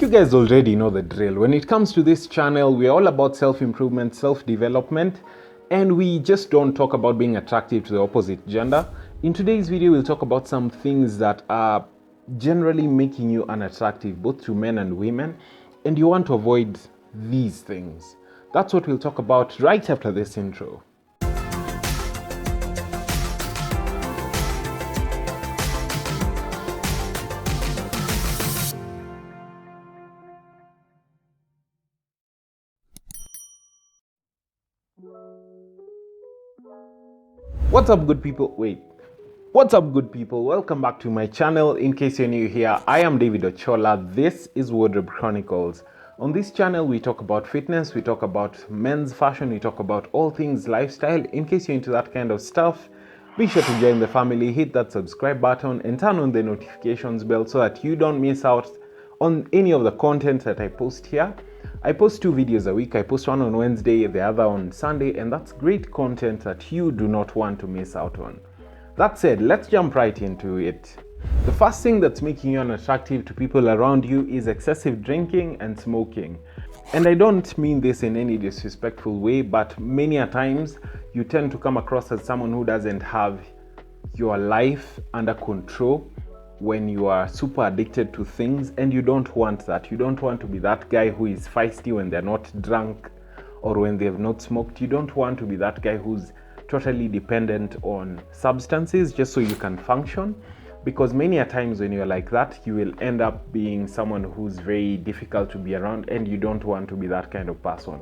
You guys already know the drill. When it comes to this channel, we're all about self-improvement, self-development, and we just don't talk about being attractive to the opposite gender. In today's video, we'll talk about some things that are generally making you unattractive, both to men and women, and you want to avoid these things. That's what we'll talk about right after this intro. What's up, good people? What's up, good people? Welcome back to my channel. In case you're new here, I am David OCHOLA. This is Chronicles. On this channel, we talk about fitness, we talk about men's fashion, we talk about all things lifestyle. In case you're into that kind of stuff, be sure to join the family, hit that subscribe button, and turn on the notifications bell so that you don't miss out on any of the content that I post here. I post 2 videos a week. I post one on Wednesday, the other on Sunday, and that's great content that you do not want to miss out on. That said, let's jump right into it. The first thing that's making you unattractive to people around you is excessive drinking and smoking. And I don't mean this in any disrespectful way, but many a times you tend to come across as someone who doesn't have your life under control when you are super addicted to things, and you don't want that. You don't want to be that guy who is feisty when they're not drunk or when they have not smoked. You don't want to be that guy who's totally dependent on substances just so you can function, because many a times when you're like that, you will end up being someone who's very difficult to be around, and you don't want to be that kind of person.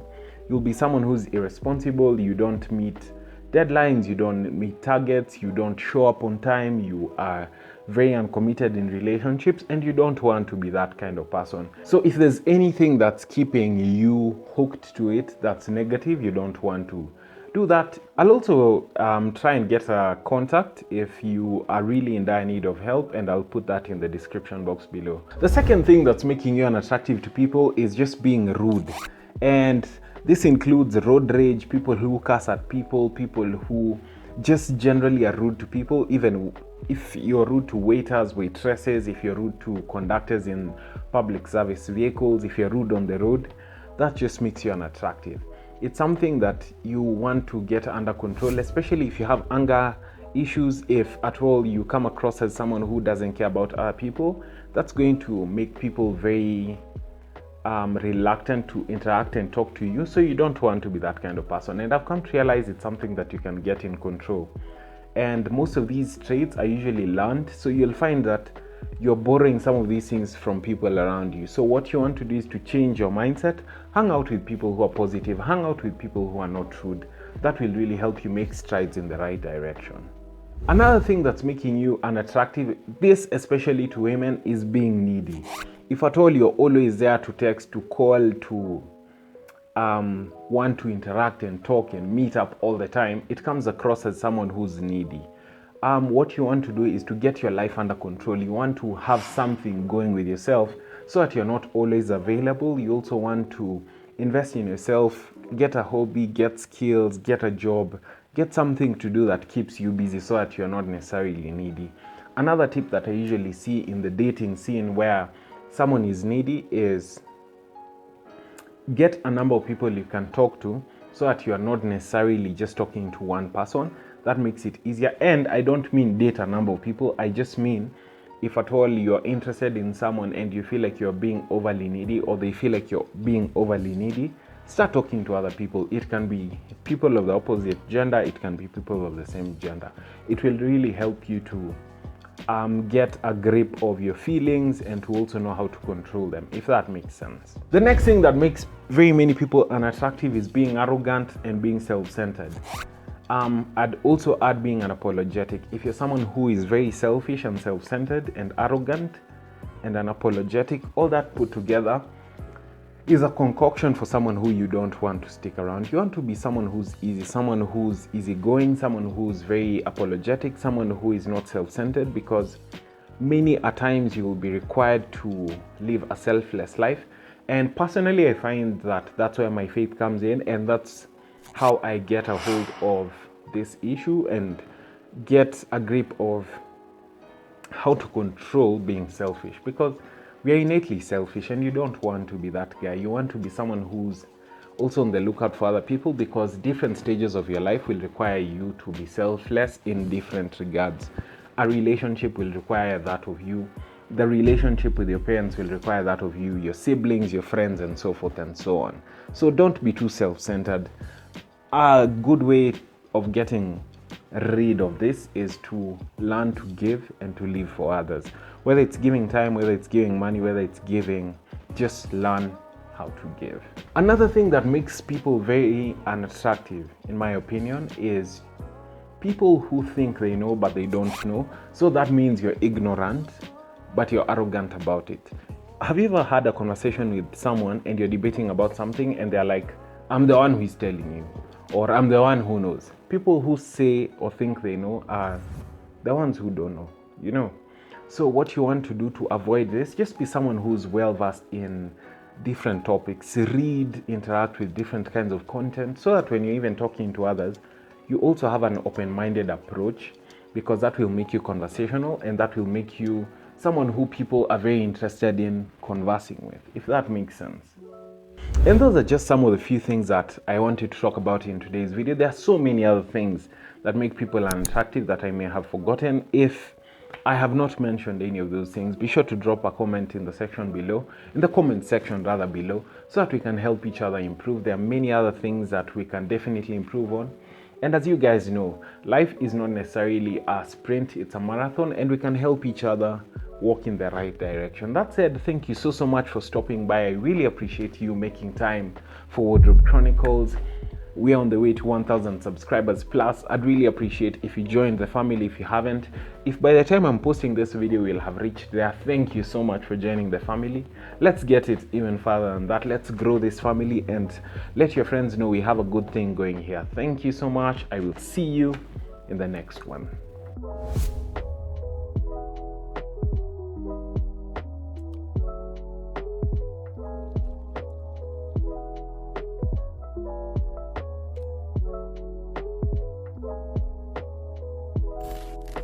You'll be someone who's irresponsible, you don't meet deadlines, you don't meet targets, you don't show up on time, you are very uncommitted in relationships, and you don't want to be that kind of person. So if there's anything that's keeping you hooked to it that's negative, you don't want to do that. I'll also try and get a contact if you are really in dire need of help, and I'll put that in the description box below. The second thing that's making you unattractive to people is just being rude, and this includes road rage, people who curse at people, people who just generally are rude to people. Even if you're rude to waiters, waitresses, if you're rude to conductors in public service vehicles, if you're rude on the road, that just makes you unattractive. It's something that you want to get under control, especially if you have anger issues. If at all you come across as someone who doesn't care about other people, that's going to make people very reluctant to interact and talk to you. So you don't want to be that kind of person, and I've come to realize it's something that you can get in control. And most of these traits are usually learned, so you'll find that you're borrowing some of these things from people around you. So what you want to do is to change your mindset. Hang out with people who are positive, hang out with people who are not rude. That will really help you make strides in the right direction. Another thing that's making you unattractive, this especially to women, is being needy. If at all you're always there to text, to call, to want to interact and talk and meet up all the time, it comes across as someone who's needy. What you want to do is to get your life under control. You want to have something going with yourself so that you're not always available. You also want to invest in yourself, get a hobby, get skills, get a job, get something to do that keeps you busy so that you're not necessarily needy. Another tip that I usually see in the dating scene where someone is needy is get a number of people you can talk to so that you are not necessarily just talking to one person. That makes it easier. And I don't mean date a number of people. I just mean if at all you're interested in someone and you feel like you're being overly needy, or they feel like you're being overly needy, start talking to other people. It can be people of the opposite gender, it can be people of the same gender. It will really help you to get a grip of your feelings and to also know how to control them, if that makes sense. The next thing that makes very many people unattractive is being arrogant and being self-centered. I'd also add being unapologetic. If you're someone who is very selfish and self-centered and arrogant and unapologetic, all that put together is a concoction for someone who you don't want to stick around. You want to be someone who's easy, someone who's easygoing, someone who's very apologetic, someone who is not self-centered, because many a times you will be required to live a selfless life. And personally, I find that that's where my faith comes in, and that's how I get a hold of this issue and get a grip of how to control being selfish. Because we are innately selfish, and you don't want to be that guy. You want to be someone who's also on the lookout for other people, because different stages of your life will require you to be selfless in different regards. A relationship will require that of you. The relationship with your parents will require that of you, your siblings, your friends, and so forth and so on. So don't be too self-centered. A good way of getting rid of this is to learn to give and to live for others. Whether it's giving time, whether it's giving money, whether it's giving, just learn how to give. Another thing that makes people very unattractive, in my opinion, is people who think they know but they don't know. So that means you're ignorant, but you're arrogant about it. Have you ever had a conversation with someone and you're debating about something and they're like, I'm the one who is telling you, or I'm the one who knows? People who say or think they know are the ones who don't know, you know? So what you want to do to avoid this, just be someone who's well versed in different topics, read, interact with different kinds of content, so that when you're even talking to others, you also have an open-minded approach, because that will make you conversational and that will make you someone who people are very interested in conversing with, if that makes sense. And those are just some of the few things that I wanted to talk about in today's video. There are so many other things that make people unattractive that I may have forgotten. If I have not mentioned any of those things, be sure to drop a comment in the section below, in the comment section rather below, so that we can help each other improve. There are many other things that we can definitely improve on. And as you guys know, life is not necessarily a sprint, it's a marathon, and we can help each other walk in the right direction. That said, thank you so much for stopping by. I really appreciate you making time for Wardrobe Chronicles. We are on the way to 1,000 subscribers plus. I'd really appreciate if you join the family if you haven't. If by the time I'm posting this video we'll have reached there, thank you so much for joining the family. Let's get it even further than that. Let's grow this family and let your friends know we have a good thing going here. Thank you so much. I will see you in the next one.